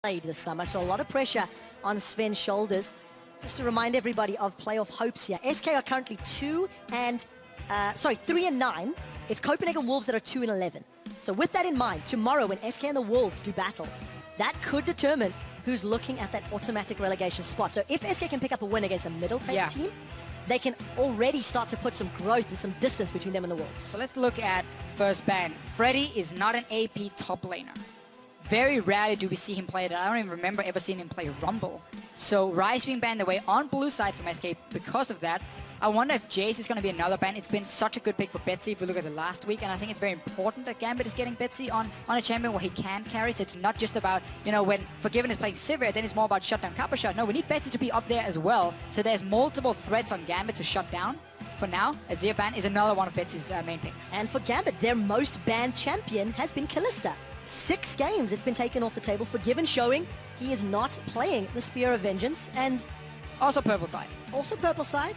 played this summer, so a lot of pressure on Sven's shoulders. Just to remind everybody of playoff hopes here. SK are currently 3 and 9. It's Copenhagen Wolves that are 2 and 11. So with that in mind, tomorrow when SK and the Wolves do battle, that could determine who's looking at that automatic relegation spot. So if SK can pick up a win against a middle table team, they can already start to put some growth and some distance between them and the Wolves. So let's look at first ban. Freddy is not an AP top laner. Very rarely do we see him play that. I don't even remember ever seeing him play Rumble. So Ryze being banned away on blue side from SK because of that. I wonder if Jace is going to be another ban. It's been such a good pick for Betsy if we look at the last week, and I think it's very important that Gambit is getting Betsy on a champion where he can carry. So it's not just about, you know, when Forgiven is playing Sivir, then it's more about shutdown Kappa shot. No, we need Betsy to be up there as well. So there's multiple threats on Gambit to shut down. For now, Azir ban is another one of Betsy's main picks. And for Gambit, their most banned champion has been Kalista. 6 games it's been taken off the table, Forgiven showing he is not playing the Spear of Vengeance, and also purple side. Also purple side.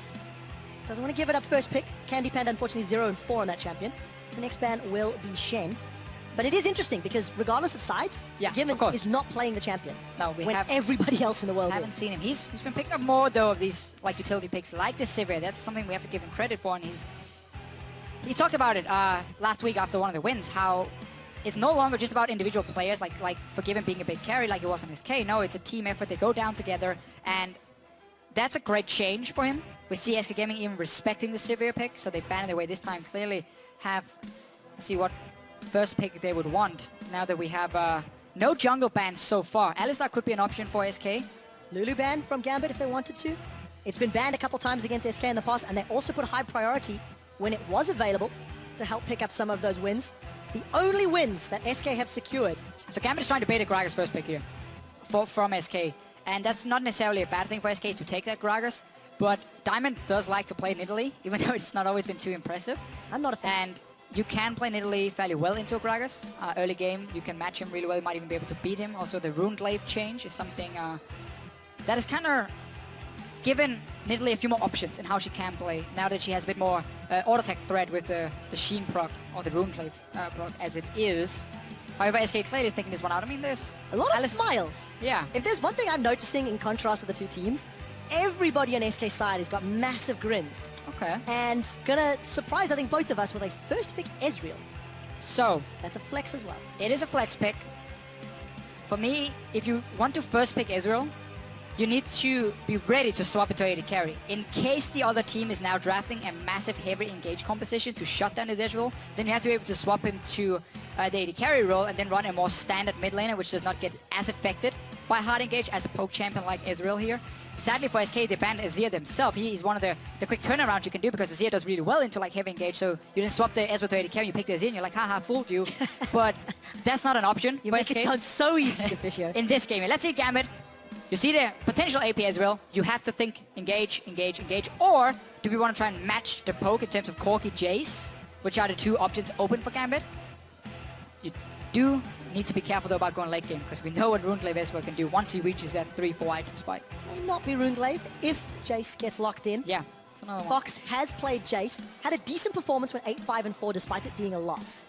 Doesn't want to give it up first pick. Candy Panda, unfortunately, 0 and 4 on that champion. The next ban will be Shen. But it is interesting because regardless of sides, Forgiven is not playing the champion. No, we when everybody else in the world haven't seen him. He's been picking up more though of these like utility picks like the Sivir. That's something we have to give him credit for, and he talked about it last week after one of the wins, how it's no longer just about individual players like Forgiven being a big carry like it was on SK. No, it's a team effort. They go down together, and that's a great change for him. We see SK Gaming even respecting the Sivir pick, so they banned it away this time. Clearly have, see what first pick they would want now that we have no jungle bans so far. Alistar could be an option for SK. Lulu ban from Gambit if they wanted to. It's been banned a couple times against SK in the past, and they also put high priority when it was available to help pick up some of those wins. The only wins that SK have secured. So Gambit is trying to bait a Gragas first pick here from SK. And that's not necessarily a bad thing for SK to take that Gragas. But Diamond does like to play Nidalee, even though it's not always been too impressive. I'm not a fan. And you can play Nidalee fairly well into a Gragas. Early game, you can match him really well. You might even be able to beat him. Also, the Runeglaive change is something that has kind of given Nidalee a few more options in how she can play, now that she has a bit more auto-attack threat with the Sheen proc, or the Runeglaive proc as it is. However, SK clearly thinking this one out. I mean, there's a lot of smiles. Yeah. If there's one thing I'm noticing in contrast to the two teams, everybody on SK side has got massive grins. Okay. And gonna surprise, I think, both of us with a first pick Ezreal. So that's a flex as well. It is a flex pick. For me, if you want to first pick Ezreal, you need to be ready to swap it to AD carry. In case the other team is now drafting a massive heavy engage composition to shut down his Ezreal, then you have to be able to swap him to the AD carry role and then run a more standard mid laner, which does not get as affected by hard engage as a poke champion like Ezreal here. Sadly for SK, they banned Azir themselves. He is one of the quick turnarounds you can do because Azir does really well into like heavy engage. So you then swap the Ezreal to AD carry, you pick the Azir, and you're like, haha, fooled you. But that's not an option you for make SK. It sound so easy to fish here. In this game, let's see Gambit. You see the potential AP Ezreal, you have to think engage, engage, engage, or do we want to try and match the poke in terms of Corki Jace, which are the two options open for Gambit? You do need to be careful though about going late game, because we know what Runeglaive Ezreal can do once he reaches that 3-4 item spike. May not be Runeglaive if Jace gets locked in. Yeah, it's another one. Fox has played Jace, had a decent performance with 8-5 and 4 despite it being a loss.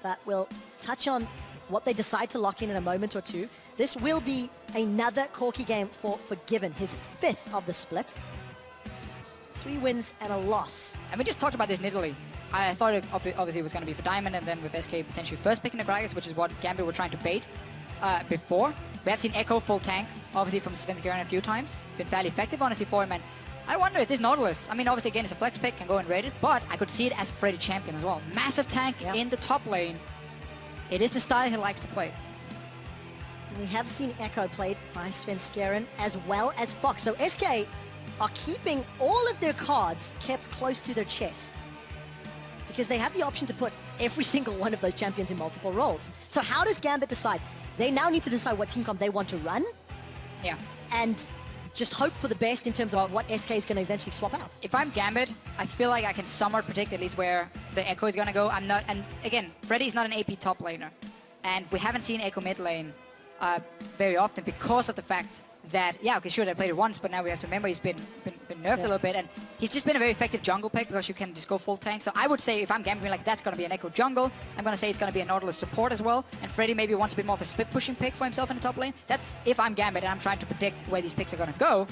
But we'll touch on what they decide to lock in a moment or two. This will be another Corki game for Forgiven, his 5th of the split. 3 wins and a loss. And we just talked about this Nidalee. I thought it obviously was going to be for Diamond, and then with SK potentially first picking the Gragas, which is what Gambit were trying to bait before. We have seen Echo full tank, obviously from Sven's a few times. Been fairly effective, honestly, for him. And I wonder if this Nautilus, I mean, obviously, again, it's a flex pick, can go and raid it, but I could see it as a Freddy champion as well. Massive tank in the top lane. It is the style he likes to play. We have seen Echo played by Sven Skeren as well as Fox. So SK are keeping all of their cards kept close to their chest, because they have the option to put every single one of those champions in multiple roles. So how does Gambit decide? They now need to decide what team comp they want to run. Yeah. And just hope for the best in terms of what SK is going to eventually swap out. If I'm Gambit, I feel like I can somewhat predict at least where the Echo is going to go. I'm not, and again, Freddy's not an AP top laner. And we haven't seen Echo mid lane very often because of the fact that, yeah, okay, sure, they played it once, but now we have to remember he's been been nerfed a little bit, and he's just been a very effective jungle pick because you can just go full tank. So I would say if I'm gambling like that's going to be an Echo jungle, I'm going to say it's going to be a Nautilus support as well, and Freddy maybe wants a bit more of a split pushing pick for himself in the top lane. That's if I'm Gambit and I'm trying to predict where these picks are going to go.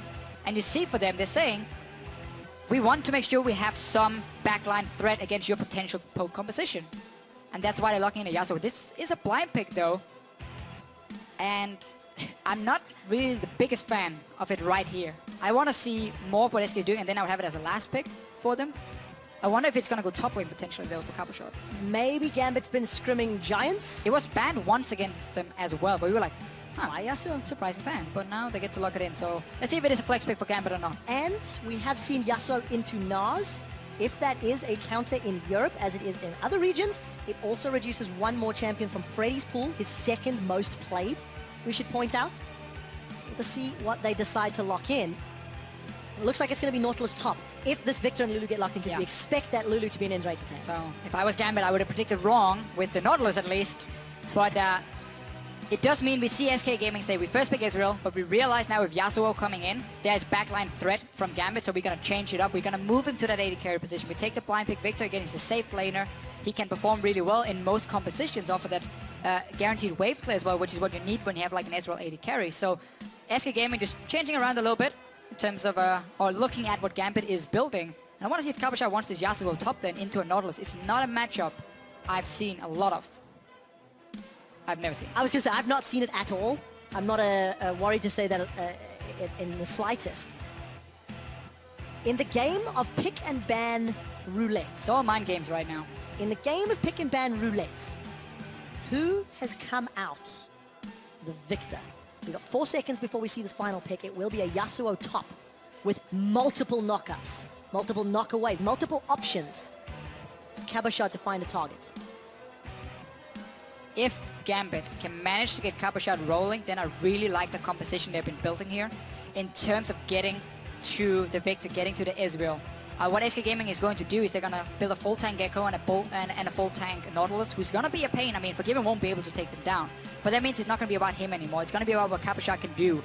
And you see for them, they're saying, we want to make sure we have some backline threat against your potential poke composition. And that's why they're locking in a Yasuo. This is a blind pick though, and I'm not really the biggest fan of it right here. I want to see more of what SK is doing, and then I would have it as a last pick for them. I wonder if it's going to go top lane potentially though for Cabochard. Maybe Gambit's been scrimming Giants. It was banned once against them as well, but we were like, huh, Why Yasuo? surprising ban. But now they get to lock it in, so let's see if it is a flex pick for Gambit or not. And we have seen Yasuo into Nars. If that is a counter in Europe, as it is in other regions, it also reduces one more champion from Freddy's pool, his second most played, we should point out. To see what they decide to lock in. It looks like it's going to be Nautilus top if this Victor and Lulu get locked in, because we expect that Lulu to be in N-Rated hands. So if I was Gambit, I would have predicted wrong with the Nautilus at least. But it does mean we see SK Gaming say we first pick Israel, but we realize now with Yasuo coming in, there's backline threat from Gambit, so we're going to change it up. We're going to move him to that AD carry position. We take the blind pick Victor, again, he's a safe laner. He can perform really well in most compositions off of that guaranteed wave clear as well, which is what you need when you have like an Ezreal AD carry. So SK Gaming just changing around a little bit in terms of, or looking at what Gambit is building. And I want to see if Cabochard wants this Yasuo top then into a Nautilus. It's not a matchup I've seen a lot of. I've never seen. I was going to say, I've not seen it at all. I'm not worried to say that in the slightest. In the game of pick and ban roulette. It's all mind games right now. In the game of pick and ban roulette, who has come out the victor? We've got 4 seconds before we see this final pick. It will be a Yasuo top with multiple knockups, multiple knockaways, multiple options. Cabochard to find a target. If Gambit can manage to get Cabochard rolling, then I really like the composition they've been building here in terms of getting to the Victor, getting to the Ezreal. What SK Gaming is going to do is they're going to build a full tank Gecko and a full tank Nautilus, who's going to be a pain. I mean, Forgiven won't be able to take them down, but that means it's not going to be about him anymore. It's going to be about what Cabochard can do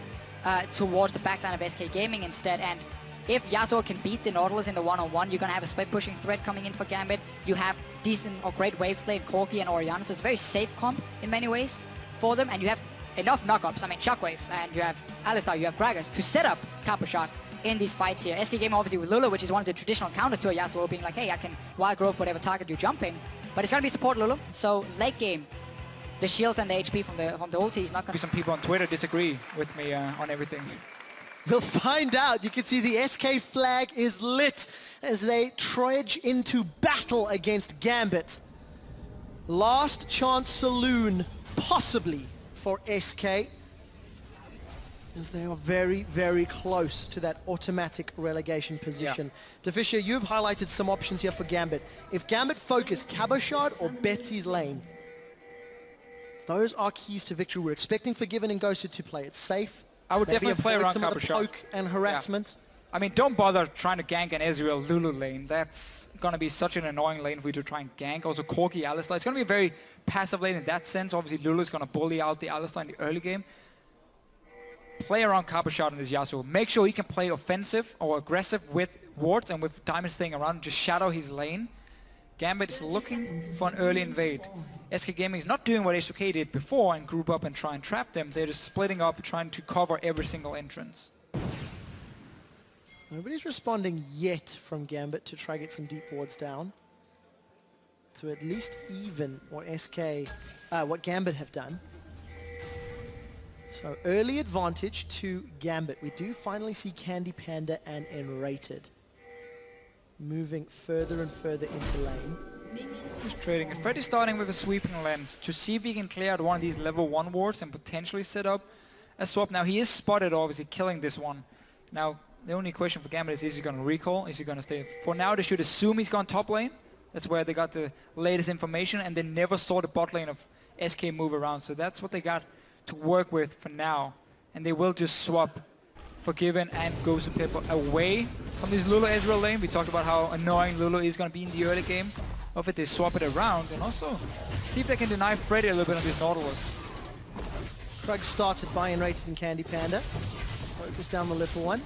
towards the backline of SK Gaming instead. And if Yasuo can beat the Nautilus in the one-on-one, you're going to have a split pushing threat coming in for Gambit. You have decent or great wave play in Corki and Orianna, so it's a very safe comp in many ways for them. And you have enough knockups. I mean, Shockwave, and you have Alistar, you have Gragas to set up Cabochard in these fights here. SK Gaming obviously with Lulu, which is one of the traditional counters to a Yasuo, being like, hey, I can wild growth whatever target you're jumping. But it's going to be support Lulu, so late game, the shields and the HP from the ulti is not going to... Some people on Twitter disagree with me on everything. We'll find out. You can see the SK flag is lit as they trudge into battle against Gambit. Last chance saloon, possibly, for SK, as they are very, very close to that automatic relegation position. Yeah. Deficia, you've highlighted some options here for Gambit. If Gambit focus Cabochard or Betsy's lane, those are keys to victory. We're expecting Forgiven and Ghosted to play it safe. I would Maybe definitely play avoid around some of the Cabochard. poke and harassment. Yeah. I mean, don't bother trying to gank an Ezreal Lulu lane. That's going to be such an annoying lane for you to try and gank. Also, Corki, Alistar. It's going to be a very passive lane in that sense. Obviously, Lulu is going to bully out the Alistar in the early game. Play around Cabochard in this Yasuo. Make sure he can play offensive or aggressive with wards and with diamonds staying around. Just shadow his lane. Gambit is looking for an early invade. SK Gaming is not doing what H2K did before and group up and try and trap them. They're just splitting up, trying to cover every single entrance. Nobody's responding yet from Gambit to try get some deep wards down. To at least even what what Gambit have done. So early advantage to Gambit. We do finally see Candy Panda and N-Rated moving further and further into lane. Just trading. Freddy's starting with a sweeping lens to see if he can clear out one of these level 1 wards and potentially set up a swap. Now he is spotted, obviously killing this one. Now the only question for Gambit is he going to recall? Is he going to stay? For now they should assume he's gone top lane. That's where they got the latest information, and they never saw the bot lane of SK move around. So that's what they got to work with for now. And they will just swap Forgiven and Ghost and Pepper away from this Lulu Ezreal lane. We talked about how annoying Lulu is going to be in the early game. Of it, they swap it around, and also see if they can deny Freddy a little bit on this Nautilus. Krug started by N-Rated and Candy Panda. Focus down the little one.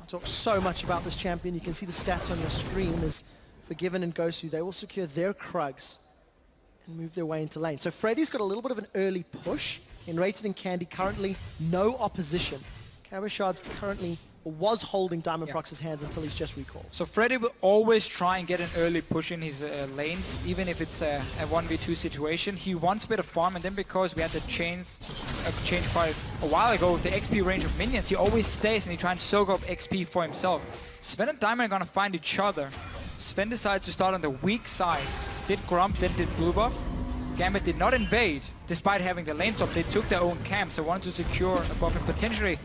Out talk so much about this champion. You can see the stats on your screen. There's Forgiven and Gosu. They will secure their Krugs and move their way into lane. So Freddy's got a little bit of an early push. In Rated and Candy, currently no opposition. Cabochard's currently was holding Diamond Prox's hands until he's just recalled. So Freddy will always try and get an early push in his lanes, even if it's a 1v2 situation. He wants a bit of farm, and then because we had the change quite a while ago with the XP range of minions, he always stays and he tries and soak up XP for himself. Sven and Diamond are gonna find each other. Sven decided to start on the weak side. Did Grump, then did Blue Buff. Gambit did not invade, despite having the lane swap. They took their own camp, so wanted to secure a buff and potentially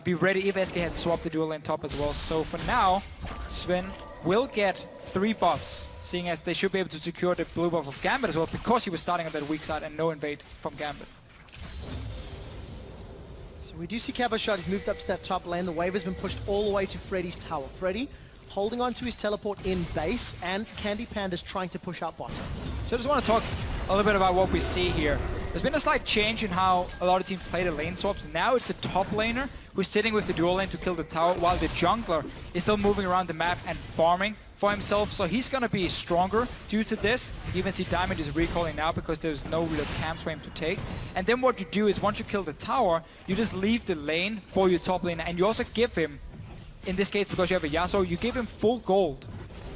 be ready if SK had swapped the dual lane top as well. So for now, Sven will get 3 buffs, seeing as they should be able to secure the blue buff of Gambit as well, because he was starting on that weak side and no invade from Gambit. So we do see Cabochard. He's moved up to that top lane. The wave has been pushed all the way to Freddy's tower. Freddy holding on to his teleport in base, and Candy Panda's trying to push out bottom. So I just want to talk a little bit about what we see here. There's been a slight change in how a lot of teams play the lane swaps. Now it's the top laner who's sitting with the dual lane to kill the tower, while the jungler is still moving around the map and farming for himself. So he's going to be stronger due to this. You even see Diamond is recalling now because there's no real camps for him to take. And then what you do is once you kill the tower, you just leave the lane for your top laner, and you also give him, in this case because you have a Yasuo, you give him full gold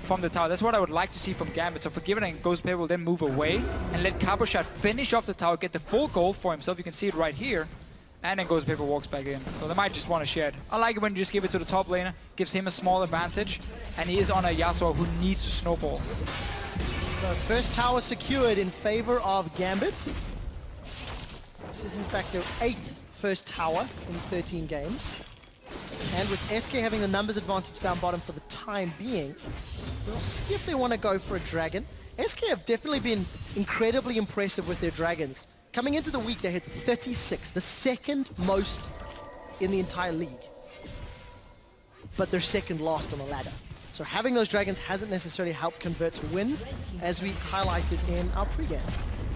from the tower. That's what I would like to see from Gambit. So Forgiven and Ghost Paper will then move away and let Cabochard finish off the tower, get the full gold for himself. You can see it right here. And then Ghost Paper walks back in. So they might just want to share it. I like it when you just give it to the top laner, gives him a small advantage, and he is on a Yasuo who needs to snowball. So first tower secured in favor of Gambit. This is in fact their 8th first tower in 13 games. And with SK having the numbers advantage down bottom for the time being, we'll see if they want to go for a dragon. SK have definitely been incredibly impressive with their dragons. Coming into the week, they hit 36, the second most in the entire league. But they're second last on the ladder. So having those dragons hasn't necessarily helped convert to wins, as we highlighted in our pregame.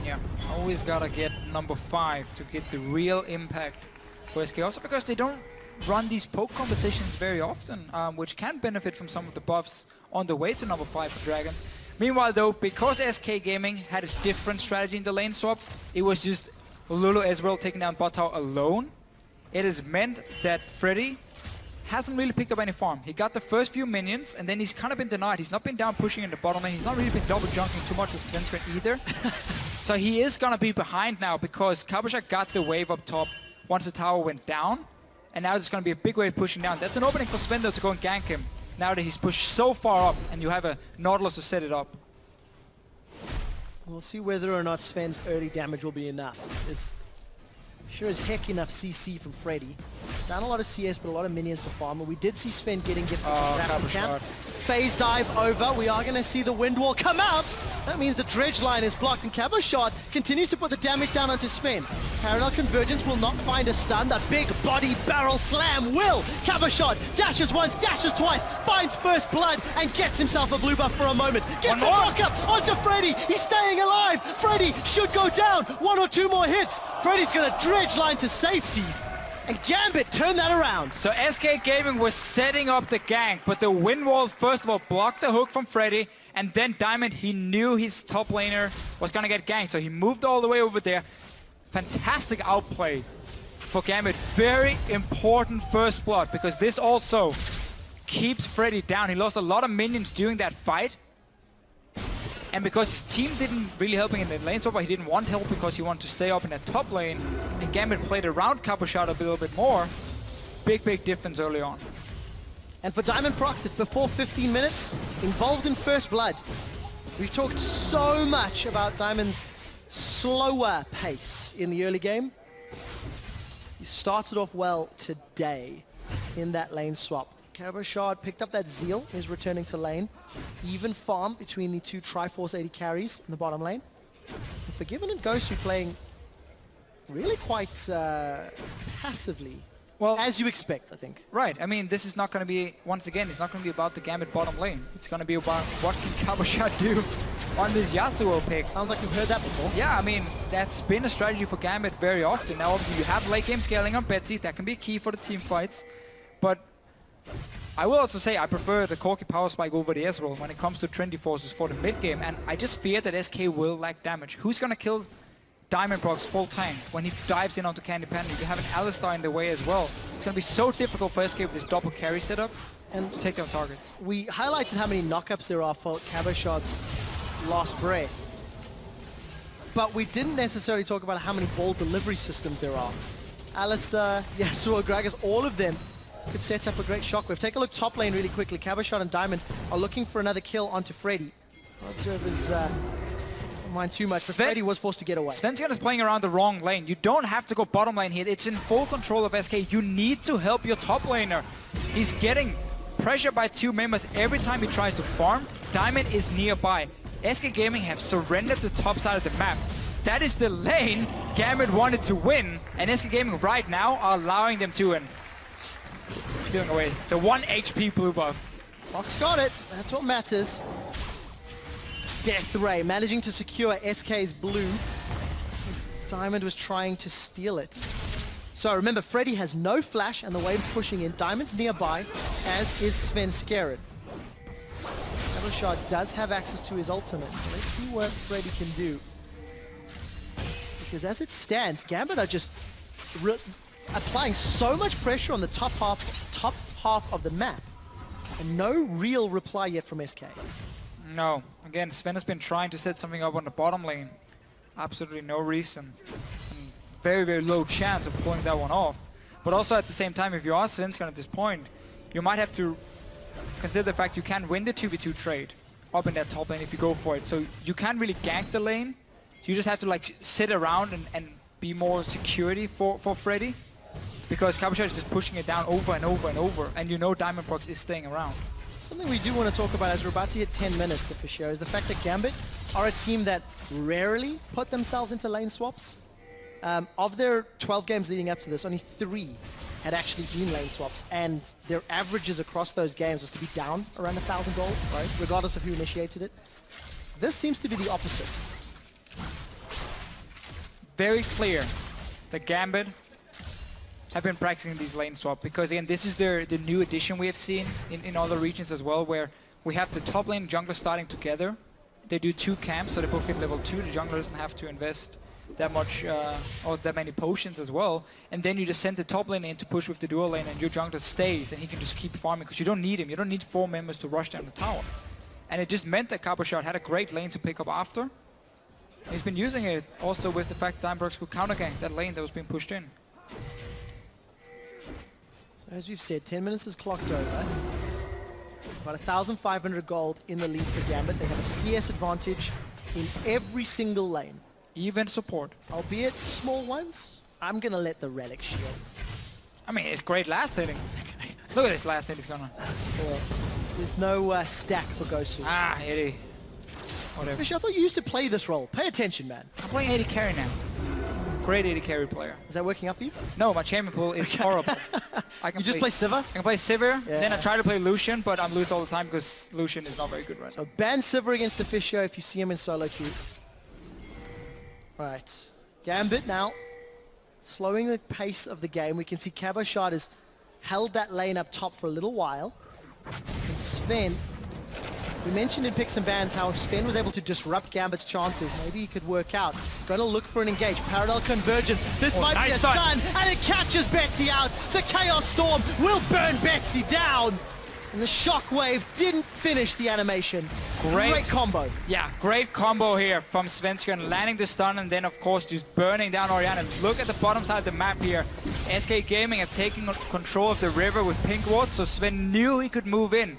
Yeah, always gotta get number 5 to get the real impact for SK. Also because they don't run these poke conversations very often, which can benefit from some of the buffs on the way to number 5 for dragons. Meanwhile though, because SK Gaming had a different strategy in the lane swap, it was just Lulu Ezreal taking down bot tower alone. It has meant that Freddy hasn't really picked up any farm. He got the first few minions, and then he's kind of been denied. He's not been down pushing in the bottom lane. He's not really been double junking too much with Svenskred either. So he is gonna be behind now because Cabochard got the wave up top once the tower went down. And now there's going to be a big wave pushing down. That's an opening for Sven though to go and gank him. Now that he's pushed so far up and you have a Nautilus to set it up. We'll see whether or not Sven's early damage will be enough. There's sure as heck enough CC from Freddy. Done a lot of CS, but a lot of minions to farm. And we did see Sven getting gifted from camp. Phase dive over. We are going to see the wind wall come out. That means the dredge line is blocked, and Cabochard continues to put the damage down onto Sven. Parallel Convergence will not find a stun. The big body barrel slam will. Cabochard dashes once, dashes twice, finds first blood, and gets himself a blue buff for a moment. Gets a rock up onto Freddy. He's staying alive. Freddy should go down. 1 or 2 more hits. Freddy's going to dredge line to safety. And Gambit turned that around. So SK Gaming was setting up the gank, but the wind wall first of all blocked the hook from Freddy, and then Diamond, he knew his top laner was gonna get ganked, so he moved all the way over there. Fantastic outplay for Gambit. Very important first blood, because this also keeps Freddy down. He lost a lot of minions during that fight. And because his team didn't really help him in the lane swap, he didn't want help because he wanted to stay up in that top lane, and Gambit played around Cabochard a little bit more. Big difference early on. And for Diamond Prox, it's before 15 minutes, involved in first blood. We've talked so much about Diamond's slower pace in the early game. He started off well today in that lane swap. Cabochard picked up that Zeal, is returning to lane. Even farm between the 2 Triforce 80 carries in the bottom lane. And Forgiven and Gosu playing really quite passively. Well, as you expect, I think. Right. I mean, this is not going to be, once again, it's not going to be about the Gambit bottom lane. It's going to be about what can Cabochard do on this Yasuo pick. Sounds like you've heard that before. Yeah, I mean, that's been a strategy for Gambit very often. Now, obviously, you have late game scaling on Betsy. That can be key for the team fights. But I will also say I prefer the Corki Power Spike over the Ezreal when it comes to Trinity Forces for the mid game, and I just fear that SK will lack damage. Who's gonna kill Diamond Procs full tank when he dives in onto Candy Panda? You have an Alistar in the way as well. It's gonna be so difficult for SK with this double carry setup and to take down targets. We highlighted how many knockups there are for Cabochard's last breath, but we didn't necessarily talk about how many ball delivery systems there are. Alistar, Yasuo, Gragas, all of them could set up a great shockwave. Take a look top lane really quickly. Cabochard and Diamond are looking for another kill onto Freddy. Observers don't mind too much, but Freddy was forced to get away. Svensson is playing around the wrong lane. You don't have to go bottom lane here. It's in full control of SK. You need to help your top laner. He's getting pressured by 2 members every time he tries to farm. Diamond is nearby. SK Gaming have surrendered the top side of the map. That is the lane Gambit wanted to win, and SK Gaming right now are allowing them to, and stealing away the 1 HP blue buff. Fox got it. That's what matters. Death Ray managing to secure SK's blue. Diamond was trying to steal it. So remember, Freddy has no flash and the wave's pushing in. Diamond's nearby, as is Svenskeren. Cabochard does have access to his ultimate, so let's see what Freddy can do. Because as it stands, Gambit are just applying so much pressure on the top half of the map, and no real reply yet from SK. No. Again, Sven has been trying to set something up on the bottom lane. Absolutely no reason. And very, very low chance of pulling that one off. But also at the same time, if you are Svenskeren at this point, you might have to consider the fact you can win the 2v2 trade up in that top lane if you go for it. So you can't really gank the lane. You just have to like sit around and be more security for Freddy. Because Cabochard is just pushing it down over and over and over. And you know Diamond Procs is staying around. Something we do want to talk about as we're about to hit 10 minutes to Fisher is the fact that Gambit are a team that rarely put themselves into lane swaps. Of their 12 games leading up to this, only 3 had actually been lane swaps, and their averages across those games was to be down around 1,000 gold, right? Regardless of who initiated it. This seems to be the opposite. Very clear that Gambit have been practicing these lane swap, because again, this is the new addition we have seen in other regions as well, where we have the top lane and jungler starting together. They do 2 camps, so they both get level 2. The jungler doesn't have to invest that much or that many potions as well. And then you just send the top lane in to push with the dual lane, and your jungler stays, and he can just keep farming, because you don't need him. You don't need 4 members to rush down the tower. And it just meant that Cabochard had a great lane to pick up after. He's been using it also with the fact that Diamond Procs could counter gank that lane that was being pushed in. As we've said, 10 minutes is clocked over. About 1,500 gold in the lead for Gambit. They have a CS advantage in every single lane. Even support. Albeit small ones. I'm going to let the Relic shield. I mean, it's great last hitting. Look at this last hit he's gonna. There's no stack for Gosu. Ah, Eddie. Whatever. Fisher, I thought you used to play this role. Pay attention, man. I'm playing AD carry now. Great AD carry player. Is that working out for you? No, my champion pool is horrible. You just play Sivir? I can play Sivir, Yeah. then I try to play Lucian, but I'm lose all the time because Lucian is not very good right now. So ban Sivir against Officio if you see him in solo queue. Alright. Gambit now slowing the pace of the game. We can see Cabochard has held that lane up top for a little while. And Sven, we mentioned in Picks and Bans how if Sven was able to disrupt Gambit's chances, maybe he could work out. Gonna look for an engage. Parallel convergence. This might be a stun, and it catches Betsy out. The Chaos Storm will burn Betsy down. And the Shockwave didn't finish the animation. Great combo. Yeah, great combo here from Svenskeren, landing the stun and then of course just burning down Orianna. Look at the bottom side of the map here. SK Gaming have taken control of the river with pink ward, so Sven knew he could move in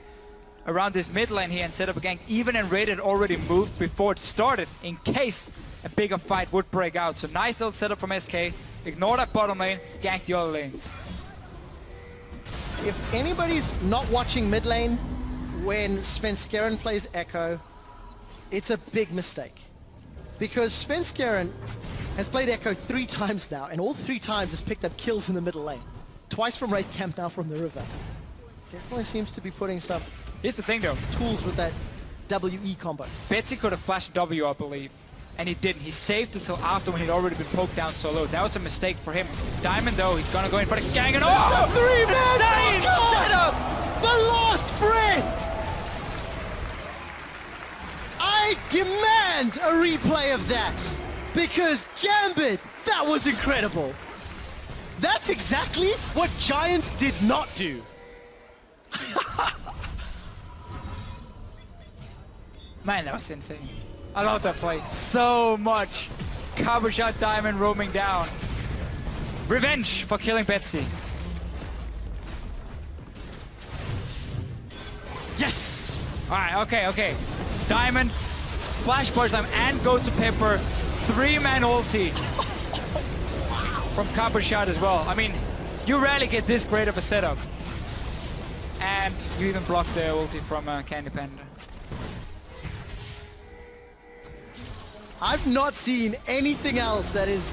around this mid lane here and set up a gank. Even and Raid had already moved before it started in case a bigger fight would break out. So nice little setup from SK. Ignore that bottom lane, gank the other lanes. If anybody's not watching mid lane when Svenskeren plays Echo, it's a big mistake. Because Svenskeren has played Echo 3 times now, and all 3 times has picked up kills in the middle lane. Twice from Wraith Camp, now from the river. Definitely seems to be putting some Here's the thing though. tools with that WE combo. Betsy could have flashed W, I believe. And he didn't. He saved until after when he'd already been poked down so low. That was a mistake for him. Diamond though, he's gonna go in for the gang and oh! Insane setup! The last breath! I demand a replay of that! Because Gambit, that was incredible! That's exactly what Giants did not do. Man, that was insane. I love that play so much. Cover shot, Diamond roaming down. Revenge for killing Betsy. Yes! Alright, okay. Diamond, flash push time, and goes to Pepper. 3-man ulti. From Copper Shot as well. I mean, you rarely get this great of a setup. And you even block the ulti from Candy Panda. I've not seen anything else that is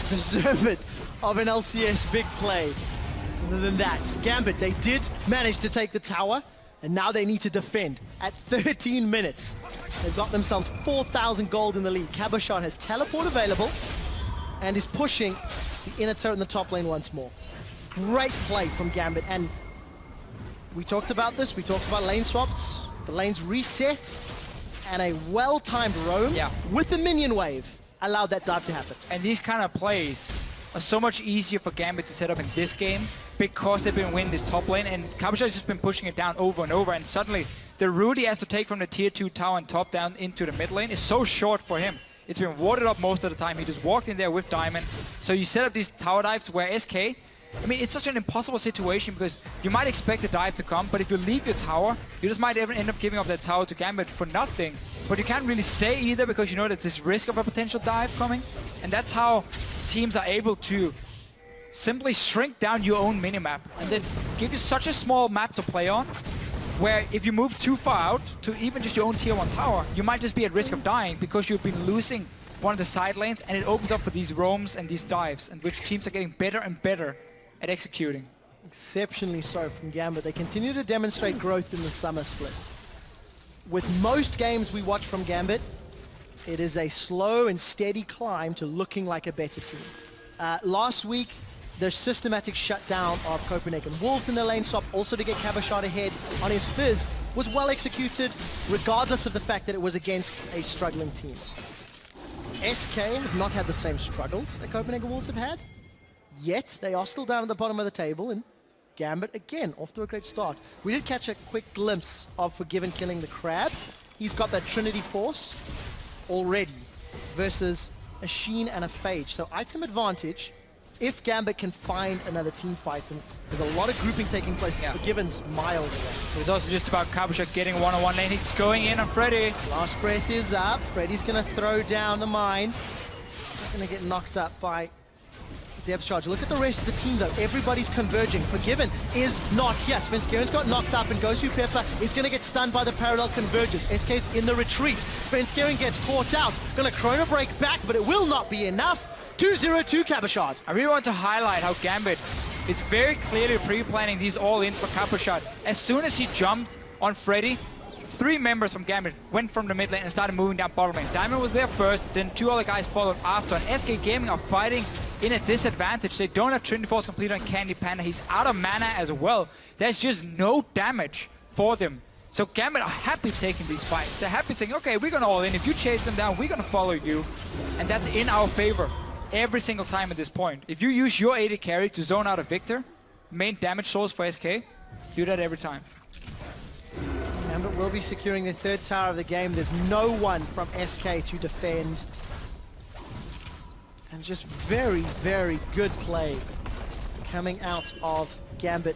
deserving of an LCS big play other than that. Gambit, they did manage to take the tower, and now they need to defend. At 13 minutes, they've got themselves 4,000 gold in the lead. Cabochon has teleport available and is pushing the inner turret in the top lane once more. Great play from Gambit, and we talked about this, we talked about lane swaps, the lanes reset, and a well-timed roam with the minion wave allowed that dive to happen. And these kind of plays are so much easier for Gambit to set up in this game because they've been winning this top lane, and Cabochon has just been pushing it down over and over, and suddenly the route he has to take from the tier 2 tower and top down into the mid lane is so short for him. It's been warded up most of the time. He just walked in there with Diamond. So you set up these tower dives where SK, I mean, it's such an impossible situation because you might expect the dive to come, but if you leave your tower, you just might end up giving up that tower to Gambit for nothing. But you can't really stay either because you know there's this risk of a potential dive coming. And that's how teams are able to simply shrink down your own minimap and then give you such a small map to play on, where if you move too far out to even just your own tier 1 tower, you might just be at risk of dying because you've been losing one of the side lanes, and it opens up for these roams and these dives, and which teams are getting better and better at executing. Exceptionally so from Gambit. They continue to demonstrate growth in the summer split. With most games we watch from Gambit, it is a slow and steady climb to looking like a better team. Last week, their systematic shutdown of Copenhagen Wolves in the lane swap, also to get Cabochon ahead on his Fizz, was well executed, regardless of the fact that it was against a struggling team. SK have not had the same struggles that Copenhagen Wolves have had, yet they are still down at the bottom of the table, and Gambit, again, off to a great start. We did catch a quick glimpse of Forgiven killing the Crab. He's got that Trinity Force already versus a Sheen and a Phage. So item advantage if Gambit can find another team fight, and there's a lot of grouping taking place. Forgiven's miles away. It's also just about Cabochon getting one-on-one lane. He's going in on Freddy. Last breath is up. Freddy's going to throw down the mine. Not going to get knocked up by depth charge. Look at the rest of the team though. Everybody's converging. Forgiven is not. Yes, Svenskeren got knocked up, and Gosu Pepper is going to get stunned by the parallel convergence. SK's in the retreat. Svenskeren gets caught out. Going to chrono break back, but it will not be enough. 2-0-2 Cabochon. I really want to highlight how Gambit is very clearly pre-planning these all-ins for Cabochon. As soon as he jumped on Freddy, 3 members from Gambit went from the mid lane and started moving down bottom lane. Diamond was there first, then 2 other guys followed after, and SK Gaming are fighting in a disadvantage. They don't have Trinity Force complete on Candy Panda. He's out of mana as well. There's just no damage for them. So Gambit are happy taking these fights. They're happy saying, okay, we're gonna all in. If you chase them down, we're gonna follow you. And that's in our favor every single time at this point. If you use your AD carry to zone out a Victor, main damage source for SK, do that every time. Gambit will be securing the 3rd tower of the game. There's no one from SK to defend. And just very, very good play coming out of Gambit.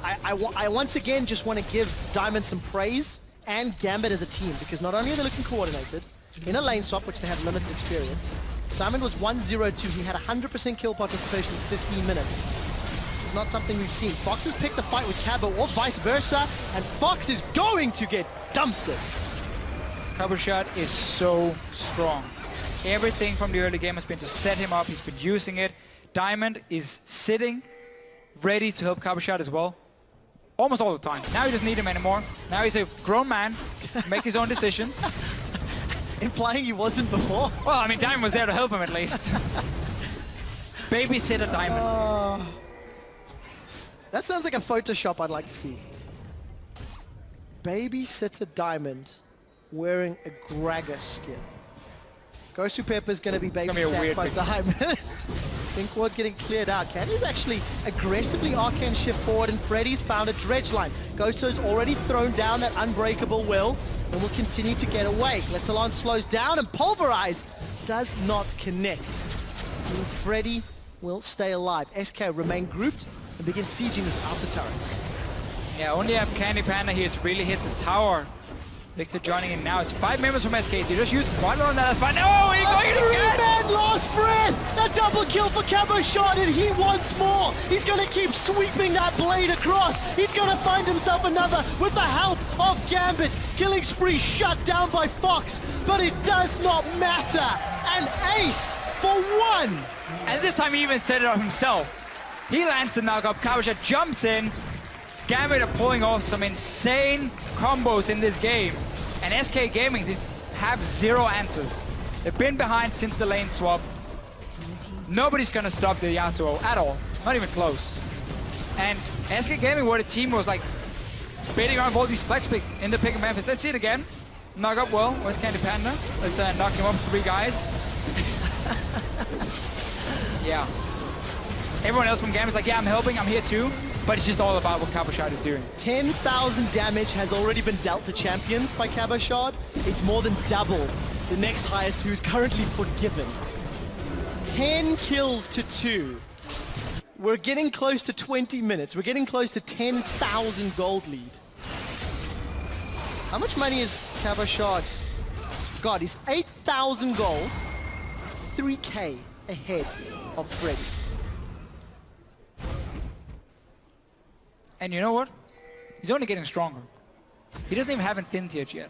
I once again just want to give Diamond some praise and Gambit as a team, because not only are they looking coordinated in a lane swap, which they have limited experience. Diamond was 1-0-2. He had 100% kill participation in 15 minutes. It's not something we've seen. Fox has picked the fight with Cabo, or vice versa, and Fox is going to get dumpstered. Cabochon is so strong. Everything from the early game has been to set him up. He's been using it. Diamond is sitting, ready to help Cabochon as well. Almost all the time. Now he doesn't need him anymore. Now he's a grown man, make his own decisions. Implying he wasn't before? Well, I mean, Diamond was there to help him at least. Babysitter Diamond. That sounds like a Photoshop I'd like to see. Babysitter Diamond wearing a Gragas skin. Gosu Pepper's going to be babysat by Diamond. Think Ward's getting cleared out. Candy's actually aggressively arcane shift forward, and Freddy's found a dredge line. Gosu's already thrown down that unbreakable will and will continue to get away. Lethalon slows down, and Pulverize does not connect. And Freddy will stay alive. SK remain grouped and begin sieging his outer turrets. Yeah, only have Candy Panda here to really hit the tower. Victor joining in now. It's 5 members from SK. They just used quite a lot on that. That's fine. No, he's going again! Man lost breath! A double kill for Cabochard, and he wants more! He's gonna keep sweeping that blade across! He's gonna find himself another with the help of Gambit! Killing spree shut down by Fox, but it does not matter! An ace for 1! And this time he even set it up himself. He lands the knock-up. Cabochard jumps in. Gambit are pulling off some insane combos in this game. And SK Gaming just have 0 answers. They've been behind since the lane swap. Nobody's gonna stop the Yasuo at all. Not even close. And SK Gaming were the team who was like baiting around all these flex pick in the pick of Memphis. Let's see it again. Knock up well. Where's Candy Panda? Let's knock him up 3 guys. Yeah. Everyone else from Gambit's like, yeah, I'm helping, I'm here too. But it's just all about what Cabochard is doing. 10,000 damage has already been dealt to champions by Cabochard. It's more than double the next highest, who is currently Forgiven. 10 kills to 2. We're getting close to 20 minutes. We're getting close to 10,000 gold lead. How much money is Cabochard? God, he's 8,000 gold, 3K ahead of Freddy. And you know what? He's only getting stronger. He doesn't even have Infinity Edge yet.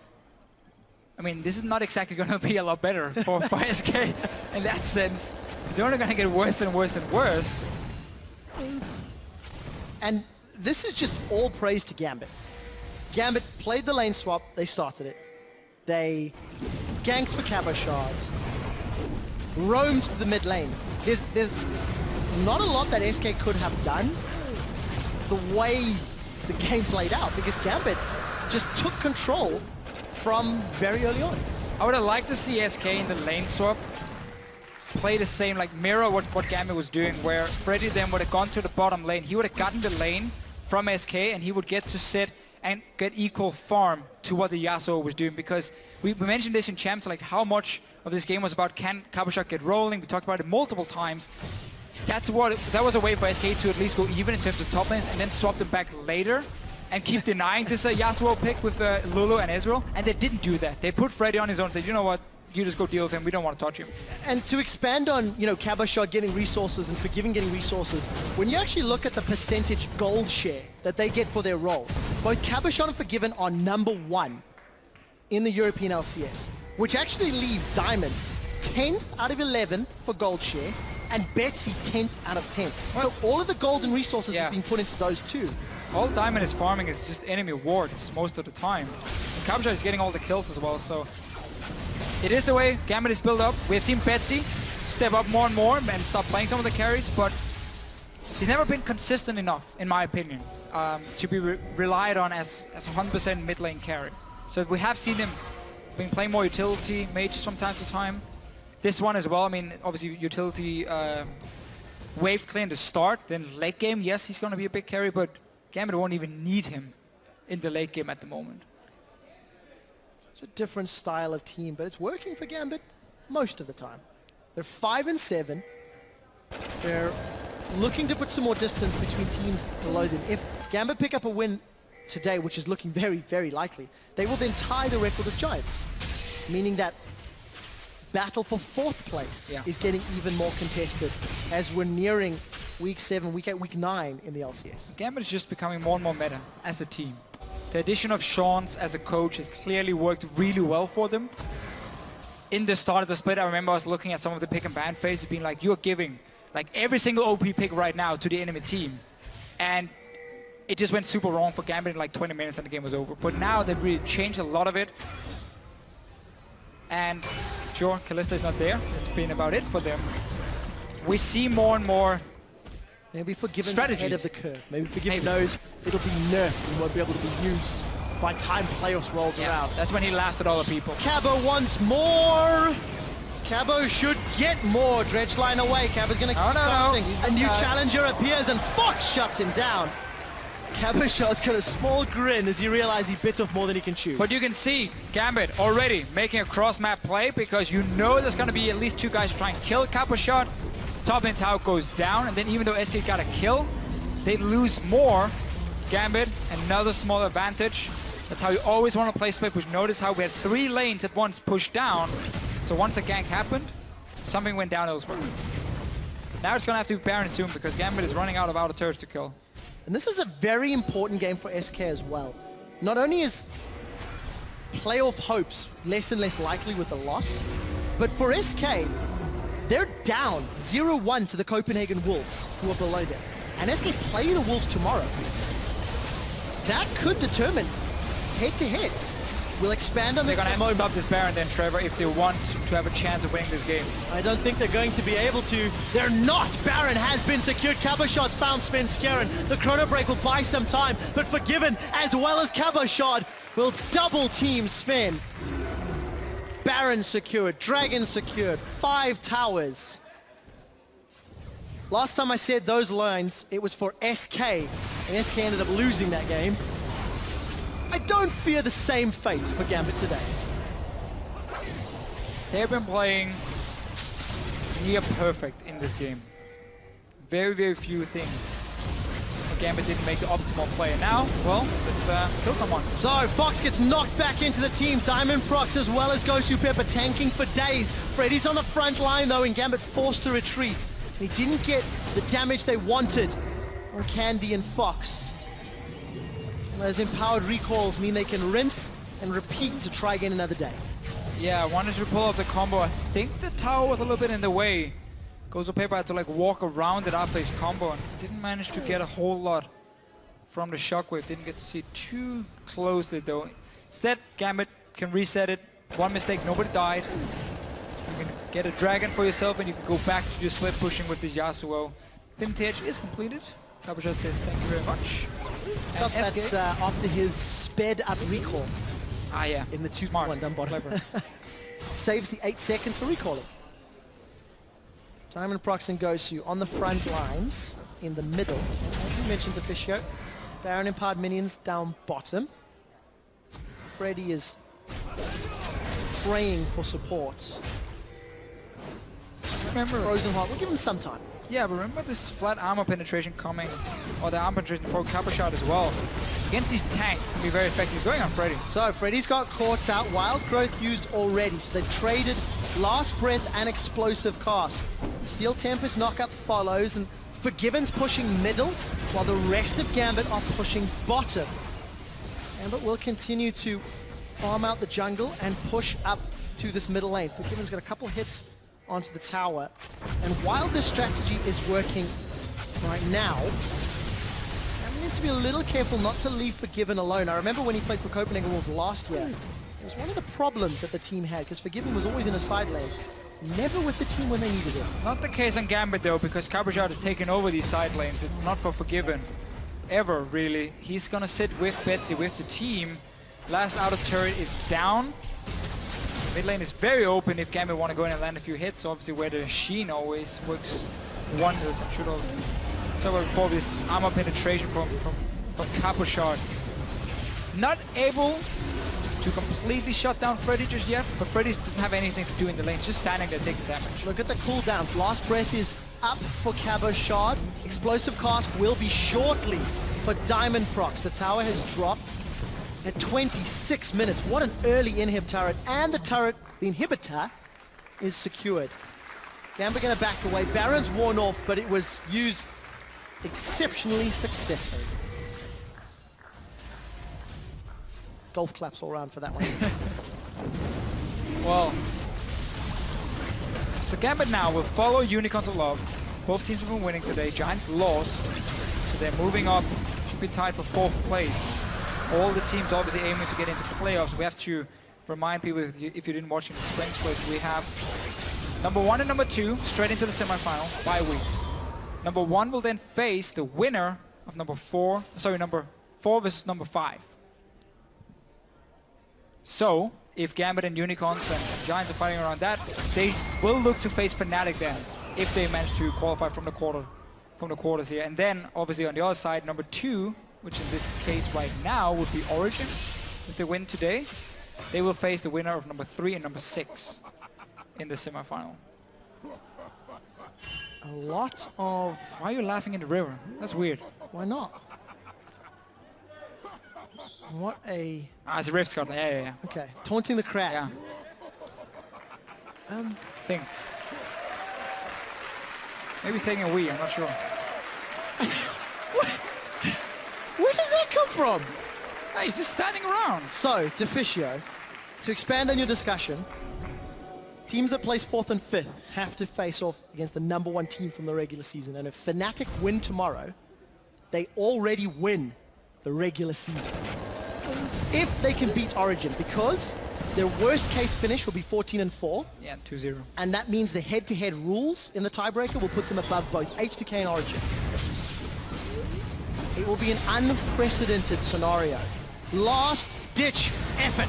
I mean, this is not exactly going to be a lot better for SK in that sense. It's only going to get worse and worse and worse. And this is just all praise to Gambit. Gambit played the lane swap, they started it. They ganked for Cabochard, roamed the mid lane. There's not a lot that SK could have done the way the game played out, because Gambit just took control from very early on. I would have liked to see SK in the lane swap play the same, like mirror what Gambit was doing, where Freddy then would have gone to the bottom lane. He would have gotten the lane from SK, and he would get to sit and get equal farm to what the Yasuo was doing, because we mentioned this in Champs, like how much of this game was about can Cabochard get rolling. We talked about it multiple times. That was a way for SK to at least go even in terms of top lanes and then swap them back later and keep denying this Yasuo pick with Lulu and Ezreal, and they didn't do that. They put Freddy on his own and said, you know what, you just go deal with him, we don't want to touch him. And to expand on, you know, Cabochard getting resources and Forgiven getting resources, when you actually look at the percentage gold share that they get for their role, both Cabochard and Forgiven are #1 in the European LCS, which actually leaves Diamond 10th out of 11 for gold share, and Betsy 10th out of 10. So all of the gold and resources have been put into those two. All Diamond is farming is just enemy wards most of the time. And Cabochard is getting all the kills as well, so it is the way Gambit is built up. We have seen Betsy step up more and more and stop playing some of the carries, but he's never been consistent enough, in my opinion, to be relied on as a 100% mid lane carry. So we have seen him being playing more utility, mages from time to time. This one as well, I mean, obviously utility wave clear in the start, then late game, yes, he's going to be a big carry, but Gambit won't even need him in the late game at the moment. Such a different style of team, but it's working for Gambit most of the time. They're 5 and 7. They're looking to put some more distance between teams below them. If Gambit pick up a win today, which is looking very, very likely, they will then tie the record of Giants, meaning that battle for 4th place is getting even more contested as we're nearing week 7, week 8, week 9 in the LCS. Gambit is just becoming more and more meta as a team. The addition of Sean's as a coach has clearly worked really well for them. In the start of the split, I remember I was looking at some of the pick and ban phases being like, you're giving like every single OP pick right now to the enemy team. And it just went super wrong for Gambit in like 20 minutes and the game was over. But now they've really changed a lot of it. And sure, Kalista is not there. It's been about it for them. We see more and more Maybe Forgiven strategies ahead of the curve. Maybe Forgiven knows it'll be nerfed and won't be able to be used by time playoffs rolls around. That's when he laughs at all the people. Cabo wants more. Cabo should get more. Dredge line away. Cabo's going to keep something. A new challenger appears and Fox shuts him down. Cabo Shot's got a small grin as he realizes he bit off more than he can chew. But you can see Gambit already making a cross-map play because you know there's going to be at least 2 guys to try and kill Cabo Shot. Top lane tower goes down, and then even though SK got a kill, they lose more. Gambit, another small advantage. That's how you always want to play split, which notice how we had 3 lanes at once pushed down. So once the gank happened, something went down elsewhere. Now it's going to have to be Baron soon because Gambit is running out of outer turrets to kill. And this is a very important game for SK as well. Not only is playoff hopes less and less likely with a loss, but for SK, they're down 0-1 to the Copenhagen Wolves, who are below them. And SK play the Wolves tomorrow. That could determine head-to-head. We'll expand on this. They're going to have to stop this Baron then, Trevor, if they want to have a chance of winning this game. I don't think they're going to be able to. They're not. Baron has been secured. Cabo Shot's found Sven Skjern. The chrono break will buy some time, but Forgiven as well as Cabo Shot will double team Sven. Baron secured, Dragon secured, 5 towers. Last time I said those lines, it was for SK, and SK ended up losing that game. I don't fear the same fate for Gambit today. They've been playing near perfect in this game. Very, very few things. Gambit didn't make the optimal play. And now, well, let's kill someone. So, Fox gets knocked back into the team. Diamond Prox as well as Gosu Pepper tanking for days. Freddy's on the front line though, and Gambit forced to retreat. He didn't get the damage they wanted on Candy and Fox. Those empowered recalls mean they can rinse and repeat to try again another day. Yeah, I wanted to pull off the combo. I think the tower was a little bit in the way. Gozo Paper had to like walk around it after his combo and didn't manage to get a whole lot from the shockwave. Didn't get to see it too closely though. Instead, Gambit can reset it. One mistake, nobody died. You can get a dragon for yourself and you can go back to just split pushing with this Yasuo. Vintage is completed. Cabochot says thank you very much. Got that after his sped up recall. Ah yeah. In the 2-1 down bottom. Saves the 8 seconds for recalling. Diamond Prox and Gosu on the front lines in the middle. And as you mentioned, Officio, Baron Empowered minions down bottom. Freddy is praying for support. Remember, Frozen Heart, we'll give him some time. Yeah, but remember this flat armor penetration coming, or the armor penetration for Cabochot as well. Against these tanks can be very effective. He's going on Freddy. So Freddy's got caught out, Wild Growth used already, so they've traded Last Breath and Explosive Cast. Steel Tempest knockup follows, and Forgiven's pushing middle, while the rest of Gambit are pushing bottom. Gambit will continue to farm out the jungle and push up to this middle lane. Forgiven's got a couple hits onto the tower, and while this strategy is working right now, I need to be a little careful not to leave Forgiven alone. I remember when he played for Copenhagen Wolves last year, it was one of the problems that the team had, because Forgiven was always in a side lane, never with the team when they needed him. Not the case on Gambit though, because Cabochot has taken over these side lanes. It's not for Forgiven, ever really. He's gonna sit with Betsy, with the team. Last outer turret is down. Mid lane is very open if Gambit want to go in and land a few hits. Obviously where the Sheen always works wonders. I should have talked about before this armor penetration from Cabochot. Not able to completely shut down Freddy just yet, but Freddy doesn't have anything to do in the lane, just standing there taking damage. Look at the cooldowns. Last Breath is up for Cabochot. Explosive Cast will be shortly for Diamond Prox. The tower has dropped at 26 minutes. What an early inhib turret, and the turret, the inhibitor, is secured. Gambit gonna back away. Baron's worn off, but it was used exceptionally successfully. Golf claps all around for that one. Well, so Gambit now will follow Unicorns of Love. Both teams have been winning today. Giants lost, so they're moving up. Should be tied for 4th place. All the teams obviously aiming to get into playoffs. We have to remind people, if you didn't watch in the spring split, we have number 1 and number 2 straight into the semifinal, bye weeks. Number 1 will then face the winner of number 4 versus number 5. So, if Gambit and Unicorns and Giants are fighting around that, they will look to face Fnatic then, if they manage to qualify from the quarters here. And then, obviously, on the other side, number 2, which in this case right now would be Origin. If they win today, they will face the winner of number 3 and number 6 in the semifinal. A lot of... Why are you laughing in the river? That's weird. Why not? What a... Ah, it's a Rift Scotland. Yeah. Okay, taunting the crowd. Yeah. Thing. Maybe he's taking a wee, I'm not sure. Where does that come from? Hey, he's just standing around. So, Deficio, to expand on your discussion, teams that place 4th and 5th have to face off against the number 1 team from the regular season. And if Fnatic win tomorrow, they already win the regular season. If they can beat Origin, because their worst case finish will be 14 and 4. Yeah, 2-0. And that means the head-to-head rules in the tiebreaker will put them above both H2K and Origin. It will be an unprecedented scenario. Last-ditch effort.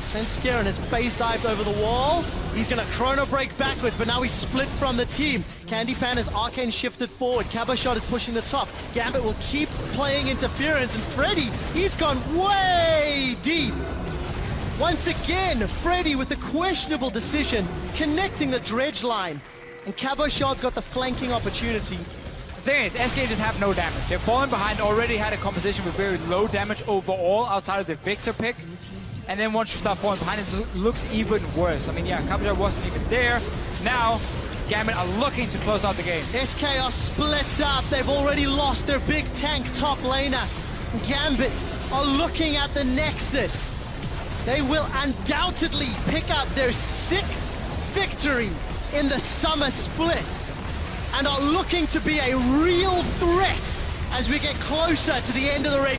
Svenskeren has phase dived over the wall. He's going to chrono break backwards, but now he's split from the team. Candy Pan has arcane shifted forward. Caboshot is pushing the top. Gambit will keep playing interference, and Freddy, he's gone way deep. Once again, Freddy with the questionable decision, connecting the dredge line. And Caboshot's got the flanking opportunity. The thing is, SK just have no damage. They've fallen behind, already had a composition with very low damage overall outside of the Victor pick. And then once you start falling behind, it looks even worse. I mean, yeah, Caboshot wasn't even there. Now, Gambit are looking to close out the game. SK are split up. They've already lost their big tank top laner. Gambit are looking at the Nexus. They will undoubtedly pick up their 6th victory in the summer split and are looking to be a real threat as we get closer to the end of the race.